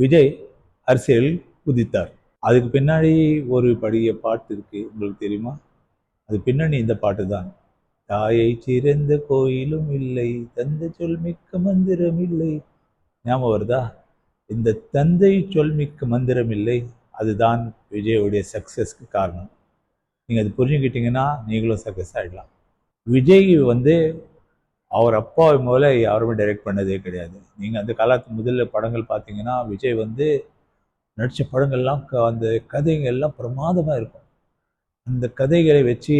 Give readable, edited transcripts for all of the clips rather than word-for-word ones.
விஜய் அரசியல் குதித்தார். அதுக்கு பின்னாடி ஒரு படிய பாட்டு இருக்கு, உங்களுக்கு தெரியுமா? அது பின்னணி இந்த பாட்டு தான். தாயை சிறந்த கோயிலும் இல்லை, தந்தை சொல் மிக்க மந்திரம் இல்லை. ஞாபகம் வருதா? இந்த தந்தை சொல் மிக்க மந்திரம் இல்லை, அதுதான் விஜயோடைய சக்சஸ்க்கு காரணம். நீங்க அது புரிஞ்சுக்கிட்டீங்கன்னா நீங்களும் சக்சஸ் ஆயிடலாம். விஜய் வந்து அவர் அப்பா முதல்ல யாருமே டைரக்ட் பண்ணதே கிடையாது. நீங்க அந்த காலத்து முதல்ல படங்கள் பார்த்தீங்கன்னா விஜய் வந்து நடித்த படங்கள்லாம் அந்த கதைகள்லாம் பிரமாதமாக இருக்கும். அந்த கதைகளை வச்சு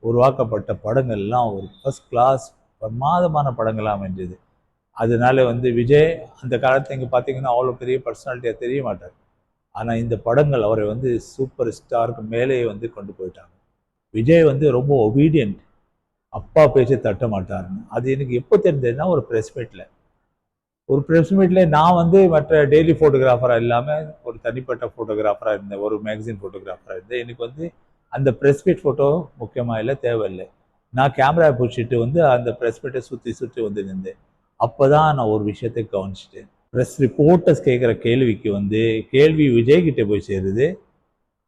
உருவாக்கப்பட்ட படங்கள்லாம் ஒரு ஃபர்ஸ்ட் கிளாஸ் பிரமாதமான படங்களாக அமைஞ்சது. அதனால வந்து விஜய் அந்த காலத்தில் இங்கே பார்த்தீங்கன்னா அவ்வளோ பெரிய பர்சனாலிட்டியாக தெரிய மாட்டார். ஆனால் இந்த படங்கள் அவரை வந்து சூப்பர் ஸ்டாருக்கு மேலே வந்து கொண்டு போயிட்டாங்க. விஜய் வந்து ரொம்ப ஒபீடியன்ட், அப்பா பேச்சை தட்ட மாட்டாருன்னு. அது எனக்கு எப்போ தெரிஞ்சதுன்னா ஒரு ப்ரெஸ் மீட்டில். ஒரு ப்ரெஸ் மீட்டில் நான் வந்து மற்ற டெய்லி ஃபோட்டோகிராஃபராக இல்லாமல் ஒரு தனிப்பட்ட ஃபோட்டோகிராஃபராக இருந்தேன், ஒரு மேகசின் ஃபோட்டோகிராஃபராக இருந்தேன். எனக்கு வந்து அந்த ப்ரெஸ் மீட் ஃபோட்டோ முக்கியமாக இல்லை, தேவையில்லை. நான் கேமரா பிடிச்சிட்டு வந்து அந்த ப்ரெஸ் மீட்டை சுற்றி சுற்றி வந்து நின்றேன். அப்போ தான் நான் ஒரு விஷயத்தை கவனிச்சிட்டேன். ப்ரெஸ் ரிப்போர்ட்டர்ஸ் கேட்குற கேள்விக்கு வந்து கேள்வி விஜய் கிட்டே போய் சேருது,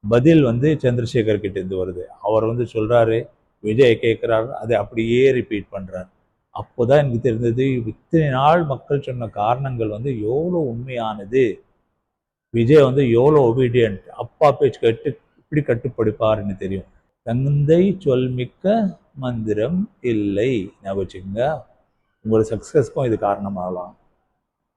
பதில் வந்து சந்திரசேகர் கிட்டேருந்து வருது. அவர் வந்து சொல்கிறாரு, விஜய் கேட்குறாரு, அதை அப்படியே ரிப்பீட் பண்ணுறாரு. அப்போதான் எனக்கு தெரிந்தது இத்தனை நாள் மக்கள் சொன்ன காரணங்கள் வந்து எவ்வளோ உண்மையானது. விஜய் வந்து எவ்வளோ ஒபீடியன்ட், அப்பா பேச்சு கேட்டு இப்படி கட்டுப்படுப்பாருன்னு தெரியும். தந்தை சொல்மிக்க மந்திரம் இல்லை. ஞாபகம் வச்சுக்கோங்க. உங்களோட சக்ஸஸ்க்கும் இது காரணமாகலாம்.